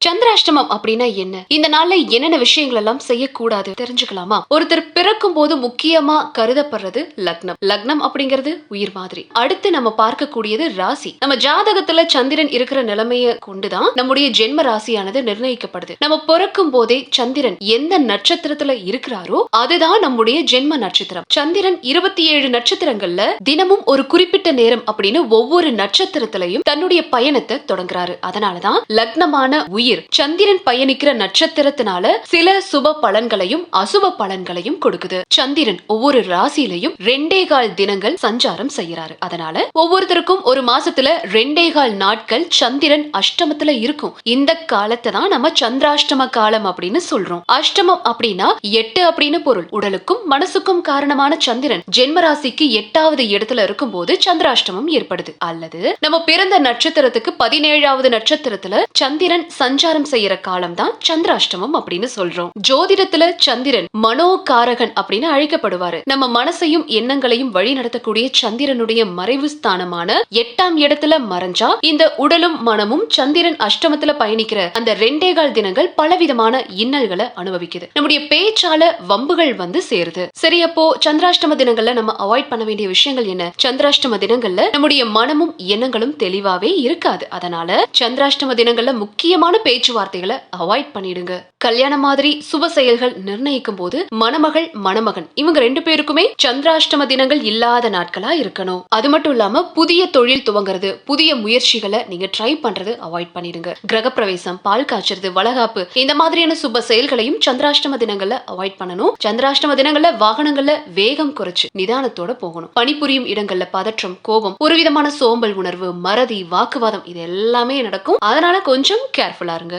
சந்திராஷ்டமம் அப்படின்னா என்ன? இந்த நாள்ல என்னென்ன விஷயங்கள் எல்லாம் செய்யக்கூடாது தெரிஞ்சுக்கலாமா? ஒருத்தர் பிறக்கும் போது முக்கியமா கருதப்படுறது லக்னம். லக்னம் அப்படிங்கிறது உயிர் மாதிரி. அடுத்து நம்ம பார்க்கக்கூடியது ராசி. நம்ம ஜாதகத்துல சந்திரன் இருக்கிற நிலைமையை கொண்டுதான் நம்முடைய ஜென்ம ராசியானது நிர்ணயிக்கப்படுது. நம்ம பிறக்கும் போதே சந்திரன் எந்த நட்சத்திரத்துல இருக்கிறாரோ அதுதான் நம்முடைய ஜென்ம நட்சத்திரம். சந்திரன் 27 நட்சத்திரங்கள்ல தினமும் ஒரு குறிப்பிட்ட நேரம் அப்படின்னு ஒவ்வொரு நட்சத்திரத்திலையும் தன்னுடைய பயணத்தை தொடங்குறாரு. அதனாலதான் லக்னமான உயிர் சந்திரன் பயணிக்கிற நட்சத்திரத்தினால சில சுப பலன்களையும் அசுப பலன்களையும் கொடுக்குது. சந்திரன் ஒவ்வொரு ராசியிலையும் 2.25 தினங்கள் சஞ்சாரம் செய்யறாரு. அதனால ஒவ்வொருத்தருக்கும் ஒரு மாசத்துல 2.25 நாட்கள் சந்திரன் அஷ்டமத்துல இருக்கும். இந்த காலத்தை தான் நம்ம சந்திராஷ்டம காலம் அப்படின்னு சொல்றோம். அஷ்டமம் அப்படின்னா 8 அப்படின்னு பொருள். உடலுக்கும் மனசுக்கும் காரணமான சந்திரன் ஜென்ம ராசிக்கு 8வது இடத்துல இருக்கும் போது சந்திராஷ்டமம் ஏற்படுது. அல்லது நம்ம பிறந்த நட்சத்திரத்துக்கு 17வது நட்சத்திரத்துல சந்திரன் சஞ்சாரம் செய்யற காலம் தான் சந்திராஷ்டமம் அப்படின்னு சொல்றோம். ஜோதிடத்துல சந்திரன் மனோகாரகன் அப்படின்னு அழைக்கப்படுவாரு. நம்ம மனசையும் எண்ணங்களையும் வழி நடத்தக்கூடிய சந்திரனுடைய மறைவு ஸ்தானமான 8ஆம் இடத்துல மறைஞ்சா இந்த உடலும் மனமும் சந்திரன் அஷ்டமத்துல பயணிக்கிற அந்த 2.25 தினங்கள் பலவிதமான இன்னல்களை அனுபவிக்குது. நம்முடைய பேச்சால வம்புகள் வந்து சேருது. சரி, அப்போ சந்திராஷ்டம தினங்கள்ல நம்ம அவாய்ட் பண்ண வேண்டிய விஷயங்கள் என்ன? சந்திராஷ்டம தினங்கள்ல நம்முடைய மனமும் எண்ணங்களும் தெளிவாவே இருக்காது. அதனால சந்திராஷ்டம தினங்கள்ல முக்கியமான பேச்சுவார்த்தைகளை அவாய்ட் பண்ணிடுங்க. கல்யாணம் மாதிரி சுப செயல்கள் நிர்ணயிக்கும் போது மணமகள் மணமகன் இவங்க 2 பேருக்குமே சந்திராஷ்டம தினங்கள் இல்லாத நாட்களா இருக்கணும். அது மட்டும் இல்லாம புதிய தொழில் துவங்குறது, புதிய முயற்சிகளை நீங்க ட்ரை பண்றது அவாய்ட் பண்ணிடுங்க. கிரகப்பிரவேசம், பால் காய்ச்சறது, வளகாப்பு இந்த மாதிரியான சுப செயல்களையும் சந்திராஷ்டம தினங்கள்ல அவாய்ட் பண்ணணும். சந்திராஷ்டம தினங்கள்ல வாகனங்கள்ல வேகம் குறைச்சு நிதானத்தோட போகணும். பணிபுரியும் இடங்கள்ல பதற்றம், கோபம், ஒரு விதமான சோம்பல் உணர்வு, மறதி, வாக்குவாதம் இது எல்லாமே நடக்கும். அதனால கொஞ்சம் கேர்ஃபுல்லா இருங்க.